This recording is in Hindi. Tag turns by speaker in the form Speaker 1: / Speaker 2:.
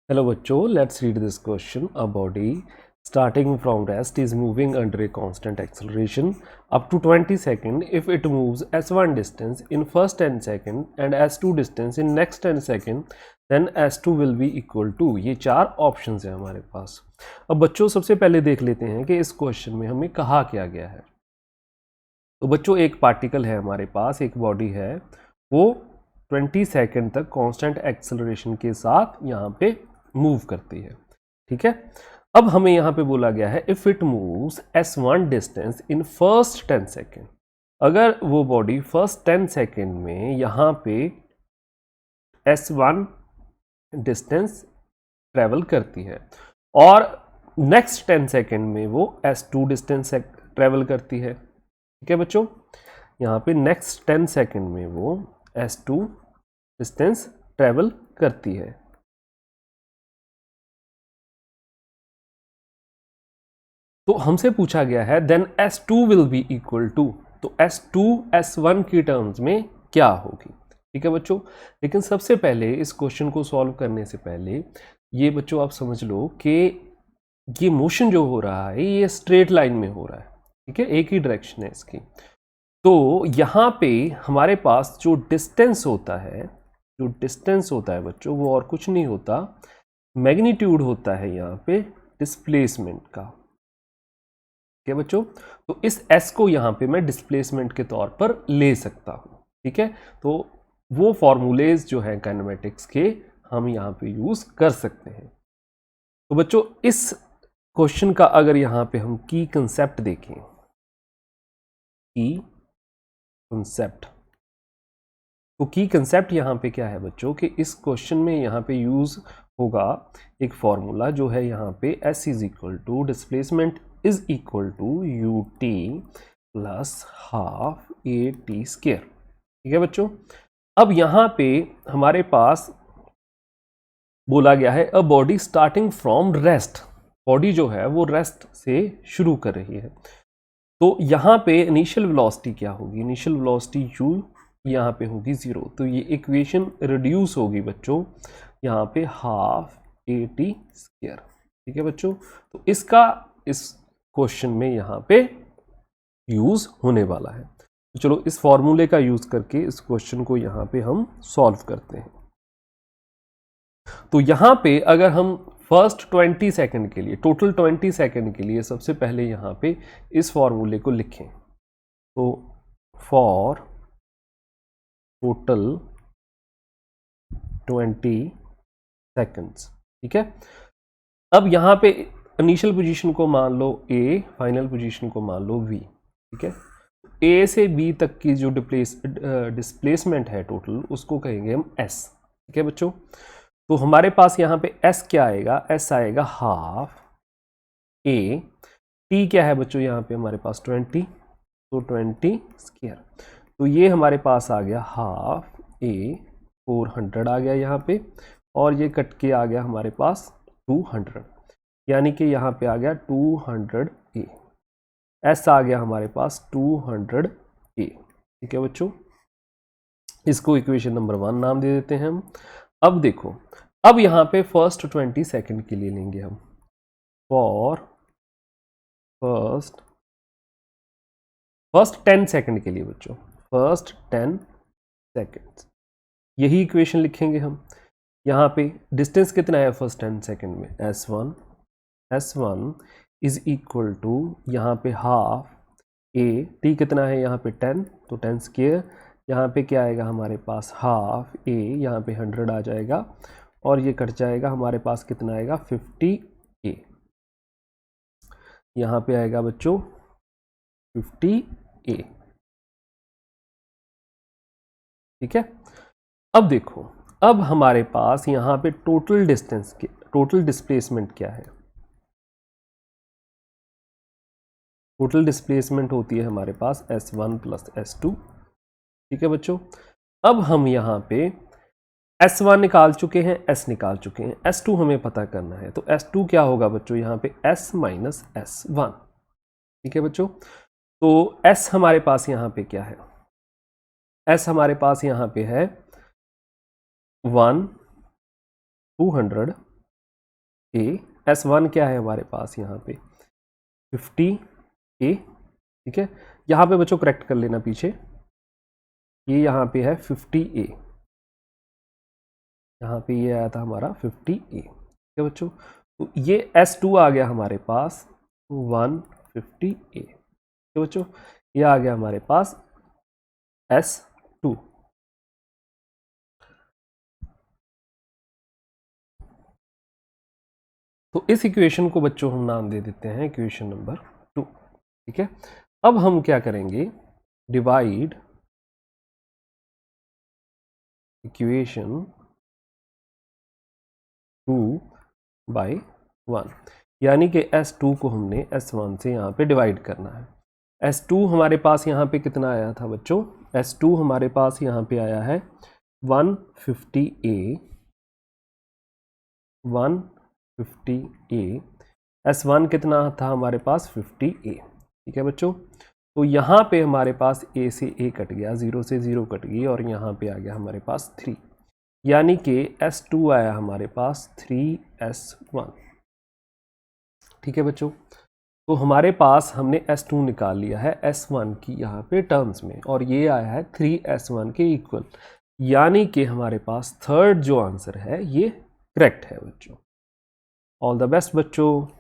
Speaker 1: Hello बच्चों, let's read this question. A body starting from rest is moving under a constant acceleration up to 20 seconds if it moves s1 distance in first 10 seconds and s2 distance in next 10 seconds, then s2 will be equal to। ये चार ऑप्शंस हैं हमारे पास। अब बच्चों सबसे पहले देख लेते हैं कि इस क्वेश्चन में हमें कहा क्या गया है। तो बच्चों एक पार्टिकल है हमारे पास, एक बॉडी है, वो 20 सेकेंड तक कांस्टेंट एक्सेलरेशन के साथ यहाँ पे मूव करती है। ठीक है, अब हमें यहाँ पे बोला गया है if it moves s1 distance in first 10 second. अगर वो बॉडी फर्स्ट 10 सेकेंड में यहाँ पे s1 डिस्टेंस ट्रेवल करती है और नेक्स्ट 10 सेकेंड में वो s2 डिस्टेंस ट्रेवल करती है। ठीक है बच्चों, यहाँ पे नेक्स्ट 10 सेकेंड में वो s2 डिस्टेंस ट्रेवल करती है। तो हमसे पूछा गया है then s2 will be equal to, तो s2 s1 की टर्म्स में क्या होगी। ठीक है बच्चों, लेकिन सबसे पहले इस क्वेश्चन को सॉल्व करने से पहले ये बच्चों आप समझ लो कि ये मोशन जो हो रहा है ये स्ट्रेट लाइन में हो रहा है। ठीक है, एक ही डायरेक्शन है इसकी। तो यहाँ पे हमारे पास जो डिस्टेंस होता है बच्चों, वो और कुछ नहीं होता, मैग्नीट्यूड होता है यहाँ पे डिस्प्लेसमेंट का। ठीक है बच्चों, तो इस s को यहाँ पे मैं डिस्प्लेसमेंट के तौर पर ले सकता हूँ। ठीक है, तो वो फॉर्मूलेज जो है काइनेमेटिक्स के हम यहाँ पे यूज कर सकते हैं। तो बच्चों इस क्वेश्चन का अगर यहाँ पे हम की कंसेप्ट देखें, की कंसेप्ट, तो की कंसेप्ट यहाँ पे क्या है बच्चों कि इस क्वेश्चन में यहाँ पे यूज होगा एक फॉर्मूला जो है यहाँ पे s is equal to displacement is equal to ut plus half A T square. ठीक है बच्चों, अब यहाँ पे हमारे पास बोला गया है a body starting from rest, body जो है वो रेस्ट से शुरू कर रही है। तो यहाँ पे इनिशियल वेलोसिटी क्या होगी, इनिशियल वेलोसिटी u यहाँ पे होगी 0। तो ये इक्वेशन रिड्यूस होगी बच्चों यहाँ पे हाफ ए टी स्क्वायर। ठीक है बच्चों, तो इसका इस क्वेश्चन में यहाँ पे यूज होने वाला है। तो चलो इस फॉर्मूले का यूज करके इस क्वेश्चन को यहाँ पे हम सॉल्व करते हैं। तो यहाँ पे अगर हम फर्स्ट 20 सेकंड के लिए, टोटल 20 सेकंड के लिए सबसे पहले यहाँ पे इस फॉर्मूले को लिखें, तो फॉर टोटल 20 सेकंड्स। ठीक है, अब यहाँ पे इनिशियल पोजीशन को मान लो a, फाइनल पोजीशन को मान लो v। ठीक है, a से b तक की जो डिस्प्लेसमेंट है टोटल, उसको कहेंगे हम s। ठीक है बच्चों, तो हमारे पास यहाँ पे s क्या आएगा, s आएगा हाफ a, t क्या है बच्चों यहाँ पे हमारे पास 20, तो 20 स्क्वायर, तो ये हमारे पास आ गया हाफ a, 400 आ गया यहाँ पे, और ये कट के आ गया हमारे पास 200, यानी कि यहाँ पे आ गया 200 a, s आ गया हमारे पास 200 a। ठीक है बच्चों, इसको इक्वेशन नंबर 1 नाम दे देते हैं हम। अब देखो, अब यहाँ पे फर्स्ट 20 सेकंड के लिए लेंगे हम, फॉर फर्स्ट 10 सेकंड के लिए बच्चों, फर्स्ट 10 सेकंड, यही इक्वेशन लिखेंगे हम। यहाँ पे डिस्टेंस कितना है फर्स्ट 10 सेकंड में, s1 इज इक्वल टू यहाँ पे हाफ a, t कितना है यहाँ पे 10, तो 10 स्क्वायर, यहाँ पे क्या आएगा हमारे पास हाफ a, यहाँ पे 100 आ जाएगा, और ये कट जाएगा, हमारे पास कितना आएगा 50a, यहाँ पे आएगा बच्चों 50a। ठीक है, अब देखो, अब हमारे पास यहाँ पे टोटल डिस्टेंस के, टोटल डिस्प्लेसमेंट क्या है, टोटल डिस्प्लेसमेंट होती है हमारे पास s1 प्लस s2। ठीक है बच्चों, अब हम यहाँ पे s1 निकाल चुके हैं, s निकाल चुके हैं, s2 हमें पता करना है, तो s2 क्या होगा बच्चों यहाँ पे s माइनस s1। ठीक है बच्चों, तो s हमारे पास यहाँ पे क्या है, s हमारे पास यहाँ पे है 1, 200 ए, S1 क्या है हमारे पास यहाँ पे 50A, ठीक है। यहाँ पे बच्चों करेक्ट कर लेना पीछे, ये यहाँ पे है 50A, यहाँ पे ये आया था हमारा 50A, ठीक है बच्चों। तो ये S2 आ गया हमारे पास 150A, ठीक है बच्चों। ये आ गया हमारे पास S2। तो इस इक्वेशन को बच्चों हम नाम दे देते हैं इक्वेशन नंबर 2, ठीक है। अब हम क्या करेंगे, डिवाइड इक्वेशन 2 बाई 1, यानी कि S2 को हमने S1 से यहाँ पे डिवाइड करना है। S2 हमारे पास यहाँ पे कितना आया था बच्चों, S2 हमारे पास यहाँ पे आया है 150A, 150A, S1 कितना था हमारे पास 50A, ठीक है बच्चों। तो यहाँ पे हमारे पास A से A कट गया, 0 से 0 कट गई, और यहाँ पे आ गया हमारे पास 3, यानी कि S2 आया हमारे पास 3S1, ठीक है बच्चों। तो हमारे पास हमने S2 निकाल लिया है S1 की यहाँ पे टर्म्स में, और ये आया है 3S1 के इक्वल, यानी कि हमारे पास थर्ड जो आंसर है ये करेक्ट है बच्चों। ऑल द बेस्ट बच्चों।